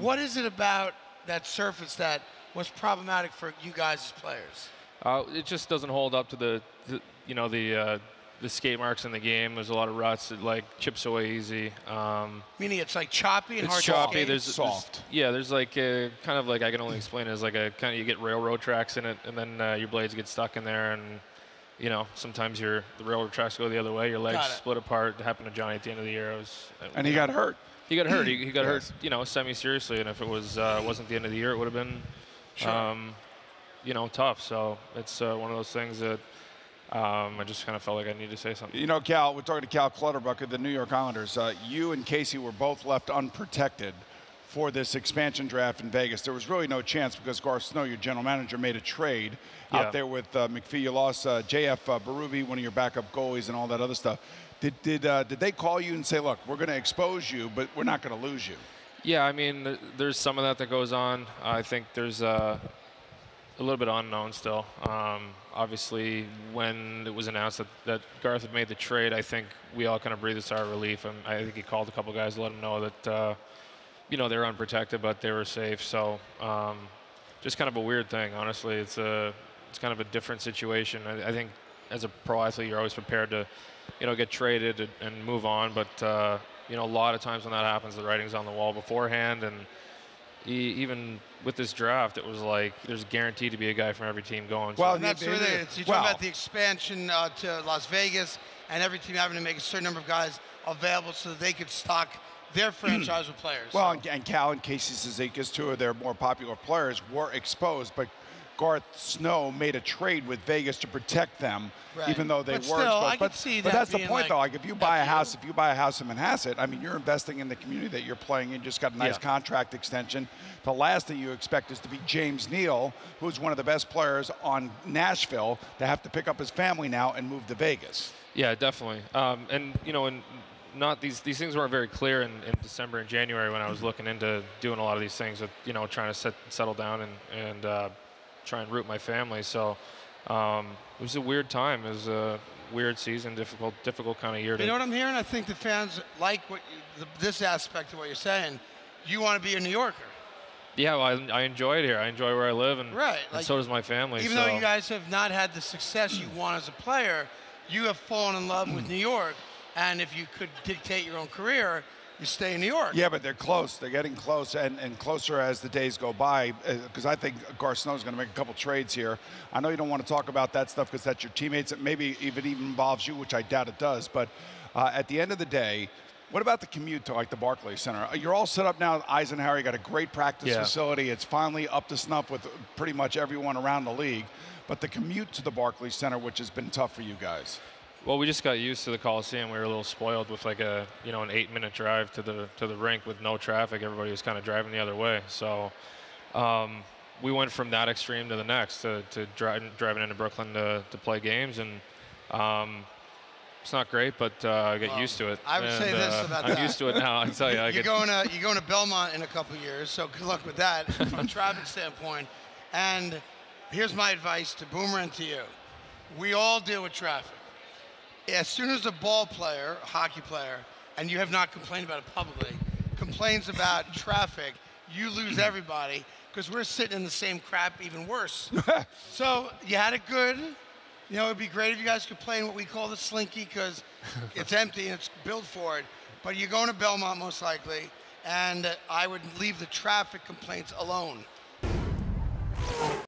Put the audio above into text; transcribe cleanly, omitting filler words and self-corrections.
What is it about that surface that was problematic for you guys as players? It just doesn't hold up to the skate marks in the game. There's a lot of ruts. It like chips away easy. Meaning it's like choppy and it's hard choppy. to skate? Soft. There's like a, kind of like, I can only explain it as like a kind of, you get railroad tracks in it, and then your blades get stuck in there, and sometimes the railroad tracks go the other way. Your legs split apart. It happened to Johnny at the end of the year. And he got hurt. He got hurt. He got hurt. Semi-seriously. And if it wasn't the end of the year, it would have been, tough. So it's one of those things that I just kind of felt like I needed to say something. Cal, we're talking to Cal Clutterbuck of the New York Islanders. You and Casey were both left unprotected for this expansion draft in Vegas. There was really no chance because Garth Snow, your general manager, made a trade out there with McPhee. You lost J.F. Berube, one of your backup goalies, and all that other stuff. Did they call you and say, look, we're going to expose you, but we're not going to lose you? Yeah, I mean, there's some of that goes on. I think there's a little bit unknown still. Obviously, when it was announced that Garth had made the trade, I think we all kind of breathed a sigh of relief. And I think he called a couple guys to let them know that, they were unprotected, but they were safe. So just kind of a weird thing, honestly. It's kind of a different situation. I think as a pro athlete, you're always prepared to, get traded and move on. But, a lot of times when that happens, the writing's on the wall beforehand. And even with this draft, it was like there's guaranteed to be a guy from every team going. Well, and that's really it. You're talking about the expansion to Las Vegas and every team having to make a certain number of guys available so that they could stock their franchise with players. Well, and Cal and Casey Cizikas, two of their more popular players, were exposed, but Garth Snow made a trade with Vegas to protect them, even though they were exposed. I could see that. But that's the point, though. Like, if you buy a house, in Manhasset, I mean, you're investing in the community that you're playing in. Just got a nice contract extension. The last thing you expect is to be James Neal, who's one of the best players on Nashville, to have to pick up his family now and move to Vegas. Yeah, definitely. Not these things weren't very clear in December and January when I was looking into doing a lot of these things with trying to settle down and try and root my family. So it was a weird time. It was a weird season, difficult kind of year. You know what I'm hearing? I think the fans like this aspect of what you're saying. You want to be a New Yorker. Yeah, well, I enjoy it here. I enjoy where I live, and so does my family. Even though you guys have not had the success you want as a player, you have fallen in love with New York. And if you could dictate your own career, you stay in New York. Yeah, but they're close. They're getting close and closer as the days go by, because I think Garth Snow is going to make a couple trades here. I know you don't want to talk about that stuff because that's your teammates. It maybe if it even involves you, which I doubt it does. But at the end of the day, what about the commute to, like, the Barclays Center? You're all set up now at Eisenhower. You got a great practice facility. It's finally up to snuff with pretty much everyone around the league. But the commute to the Barclays Center, which has been tough for you guys. Well, we just got used to the Coliseum. We were a little spoiled with like an 8-minute drive to the rink with no traffic. Everybody was kind of driving the other way. So we went from that extreme to the next, to driving into Brooklyn to play games, and it's not great, but I get used to it. I would say this about that. I'm used to it now. I tell you, you're going to Belmont in a couple of years, so good luck with that from a traffic standpoint. And here's my advice to Boomer and to you: we all deal with traffic. As soon as a ball player, a hockey player, and you have not complained about it publicly, complains about traffic, you lose everybody because we're sitting in the same crap, even worse. So you had it good. It'd be great if you guys could play in what we call the slinky because it's empty and it's built for it. But you're going to Belmont most likely, and I would leave the traffic complaints alone.